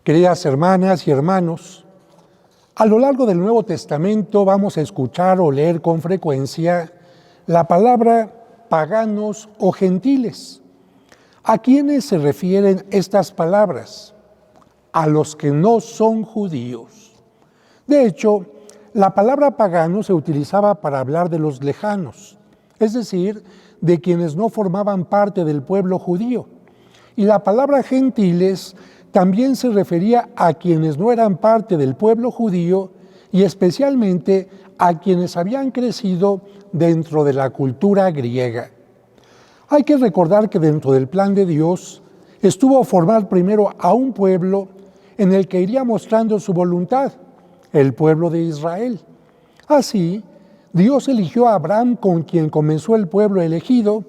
Queridas hermanas y hermanos, a lo largo del Nuevo Testamento vamos a escuchar o leer con frecuencia la palabra paganos o gentiles. ¿A quiénes se refieren estas palabras? A los que no son judíos. De hecho, la palabra pagano se utilizaba para hablar de los lejanos, es decir, de quienes no formaban parte del pueblo judío. Y la palabra gentiles también se refería a quienes no eran parte del pueblo judío y especialmente a quienes habían crecido dentro de la cultura griega. Hay que recordar que dentro del plan de Dios estuvo formar primero a un pueblo en el que iría mostrando su voluntad, el pueblo de Israel. Así, Dios eligió a Abraham, con quien comenzó el pueblo elegido,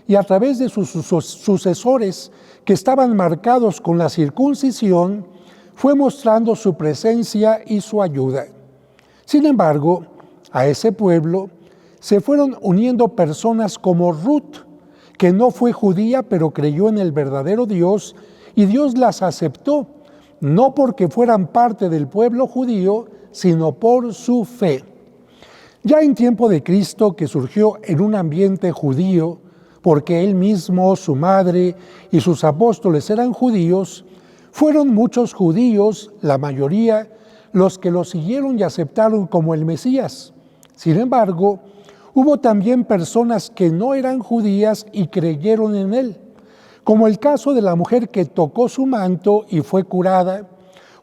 y a través de sus sucesores, que estaban marcados con la circuncisión, fue mostrando su presencia y su ayuda. Sin embargo, a ese pueblo se fueron uniendo personas como Ruth, que no fue judía, pero creyó en el verdadero Dios, y Dios las aceptó, no porque fueran parte del pueblo judío, sino por su fe. Ya en tiempo de Cristo, que surgió en un ambiente judío, porque él mismo, su madre y sus apóstoles eran judíos, fueron muchos judíos, la mayoría, los que lo siguieron y aceptaron como el Mesías. Sin embargo, hubo también personas que no eran judías y creyeron en él, como el caso de la mujer que tocó su manto y fue curada,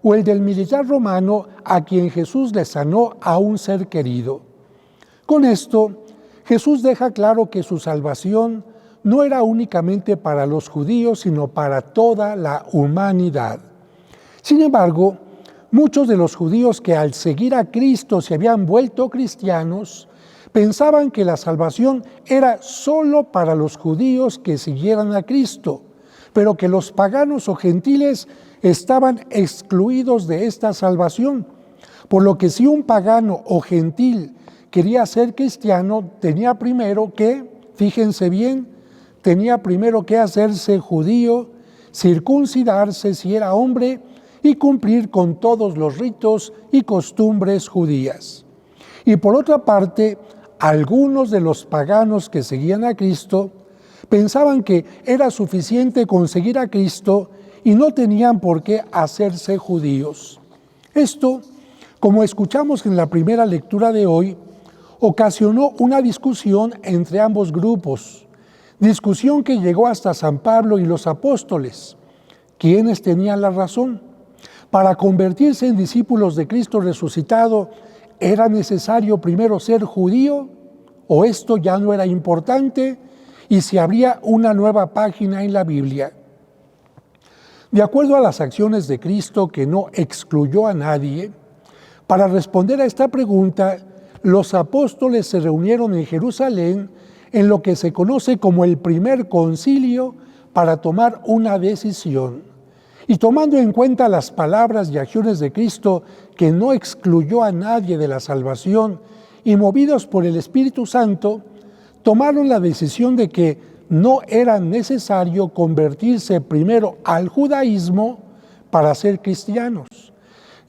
o el del militar romano a quien Jesús le sanó a un ser querido. Con esto, Jesús deja claro que su salvación no era únicamente para los judíos, sino para toda la humanidad. Sin embargo, muchos de los judíos que al seguir a Cristo se habían vuelto cristianos, pensaban que la salvación era solo para los judíos que siguieran a Cristo, pero que los paganos o gentiles estaban excluidos de esta salvación. Por lo que si un pagano o gentil quería ser cristiano, tenía primero que, fíjense bien, tenía primero que hacerse judío, circuncidarse si era hombre y cumplir con todos los ritos y costumbres judías. Y por otra parte, algunos de los paganos que seguían a Cristo pensaban que era suficiente con seguir a Cristo y no tenían por qué hacerse judíos. Esto, como escuchamos en la primera lectura de hoy, ocasionó una discusión entre ambos grupos, discusión que llegó hasta San Pablo y los apóstoles. ¿Quiénes tenían la razón? Para convertirse en discípulos de Cristo resucitado, ¿era necesario primero ser judío? ¿O esto ya no era importante? ¿Y si habría una nueva página en la Biblia? De acuerdo a las acciones de Cristo, que no excluyó a nadie, para responder a esta pregunta, los apóstoles se reunieron en Jerusalén en lo que se conoce como el primer concilio para tomar una decisión. Y tomando en cuenta las palabras y acciones de Cristo, que no excluyó a nadie de la salvación, y movidos por el Espíritu Santo, tomaron la decisión de que no era necesario convertirse primero al judaísmo para ser cristianos.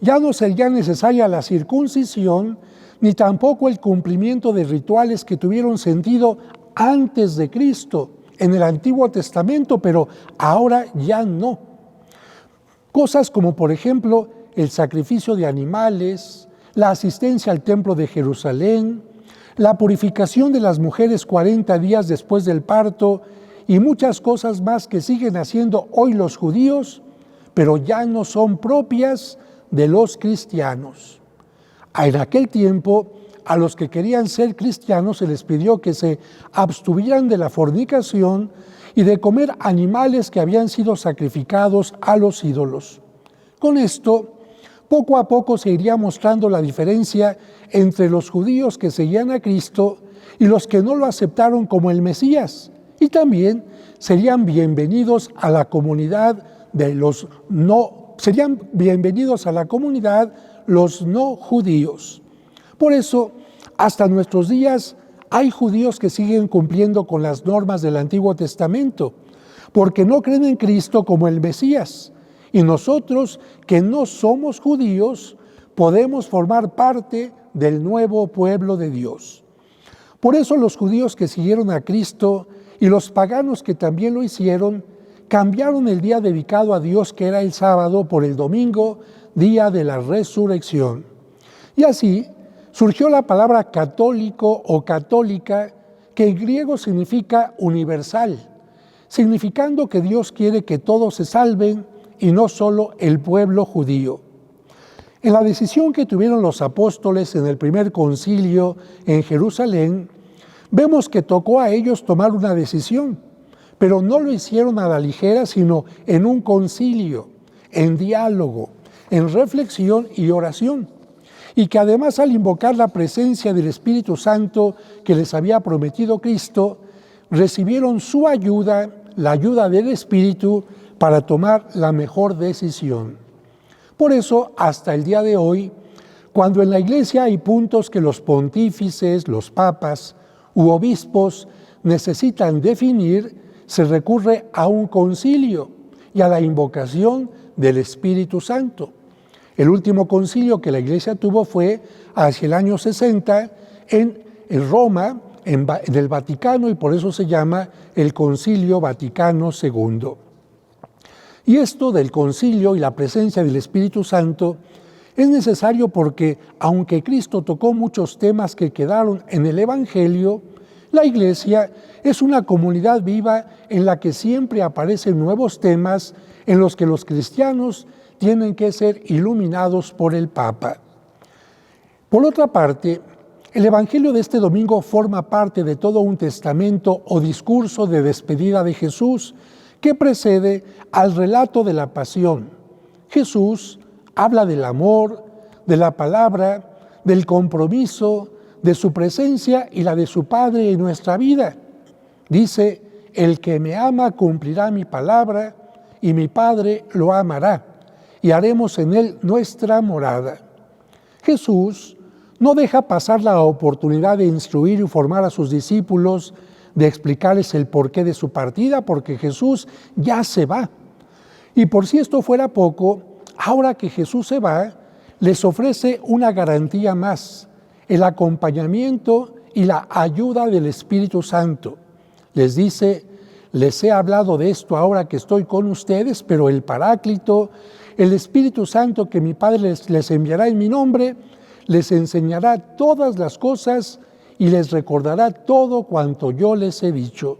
Ya no sería necesaria la circuncisión, ni tampoco el cumplimiento de rituales que tuvieron sentido antes de Cristo en el Antiguo Testamento, pero ahora ya no. Cosas como, por ejemplo, el sacrificio de animales, la asistencia al templo de Jerusalén, la purificación de las mujeres 40 días después del parto y muchas cosas más que siguen haciendo hoy los judíos, pero ya no son propias de los cristianos. En aquel tiempo, a los que querían ser cristianos se les pidió que se abstuvieran de la fornicación y de comer animales que habían sido sacrificados a los ídolos. Con esto, poco a poco se iría mostrando la diferencia entre los judíos que seguían a Cristo y los que no lo aceptaron como el Mesías, y también serían bienvenidos a la comunidad los no judíos. Por eso, hasta nuestros días hay judíos que siguen cumpliendo con las normas del Antiguo Testamento, porque no creen en Cristo como el Mesías, y nosotros que no somos judíos podemos formar parte del nuevo pueblo de Dios. Por eso los judíos que siguieron a Cristo y los paganos que también lo hicieron, cambiaron el día dedicado a Dios, que era el sábado, por el domingo, día de la resurrección. Y así surgió la palabra católico o católica, que en griego significa universal, significando que Dios quiere que todos se salven y no solo el pueblo judío. En la decisión que tuvieron los apóstoles en el primer concilio en Jerusalén, vemos que tocó a ellos tomar una decisión, pero no lo hicieron a la ligera, sino en un concilio, en diálogo, en reflexión y oración, y que además al invocar la presencia del Espíritu Santo que les había prometido Cristo, recibieron su ayuda, la ayuda del Espíritu, para tomar la mejor decisión. Por eso, hasta el día de hoy, cuando en la Iglesia hay puntos que los pontífices, los papas u obispos necesitan definir, se recurre a un concilio y a la invocación del Espíritu Santo. El último concilio que la Iglesia tuvo fue hacia el año 60 en Roma, en el Vaticano, y por eso se llama el Concilio Vaticano II. Y esto del concilio y la presencia del Espíritu Santo es necesario porque, aunque Cristo tocó muchos temas que quedaron en el Evangelio, la Iglesia es una comunidad viva en la que siempre aparecen nuevos temas en los que los cristianos tienen que ser iluminados por el Papa. Por otra parte, el Evangelio de este domingo forma parte de todo un testamento o discurso de despedida de Jesús que precede al relato de la pasión. Jesús habla del amor, de la palabra, del compromiso, de su presencia y la de su Padre en nuestra vida. Dice: el que me ama cumplirá mi palabra, y mi Padre lo amará, y haremos en él nuestra morada. Jesús no deja pasar la oportunidad de instruir y formar a sus discípulos, de explicarles el porqué de su partida, porque Jesús ya se va. Y por si esto fuera poco, ahora que Jesús se va, les ofrece una garantía más: el acompañamiento y la ayuda del Espíritu Santo. Les dice: les he hablado de esto ahora que estoy con ustedes, pero el Paráclito, el Espíritu Santo que mi Padre les enviará en mi nombre, les enseñará todas las cosas y les recordará todo cuanto yo les he dicho.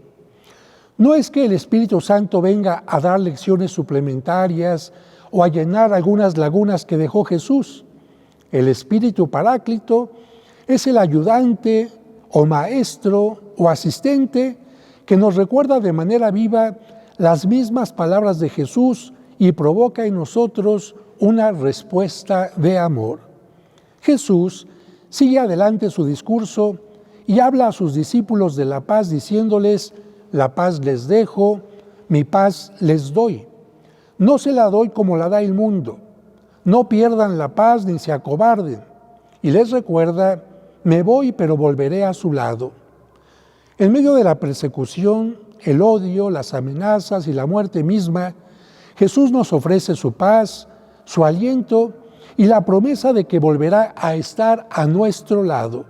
No es que el Espíritu Santo venga a dar lecciones suplementarias o a llenar algunas lagunas que dejó Jesús. El Espíritu Paráclito es el ayudante o maestro o asistente que nos recuerda de manera viva las mismas palabras de Jesús y provoca en nosotros una respuesta de amor. Jesús sigue adelante su discurso y habla a sus discípulos de la paz, diciéndoles: la paz les dejo, mi paz les doy. No se la doy como la da el mundo. No pierdan la paz ni se acobarden. Y les recuerda: me voy, pero volveré a su lado. En medio de la persecución, el odio, las amenazas y la muerte misma, Jesús nos ofrece su paz, su aliento y la promesa de que volverá a estar a nuestro lado.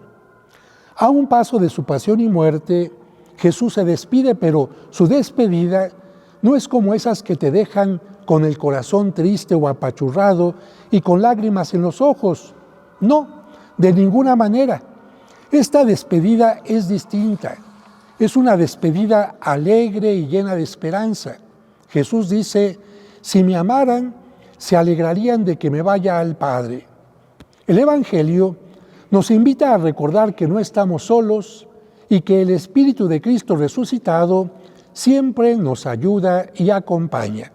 A un paso de su pasión y muerte, Jesús se despide, pero su despedida no es como esas que te dejan con el corazón triste o apachurrado y con lágrimas en los ojos. No, de ninguna manera. Esta despedida es distinta. Es una despedida alegre y llena de esperanza. Jesús dice: si me amaran, se alegrarían de que me vaya al Padre. El Evangelio nos invita a recordar que no estamos solos y que el Espíritu de Cristo resucitado siempre nos ayuda y acompaña.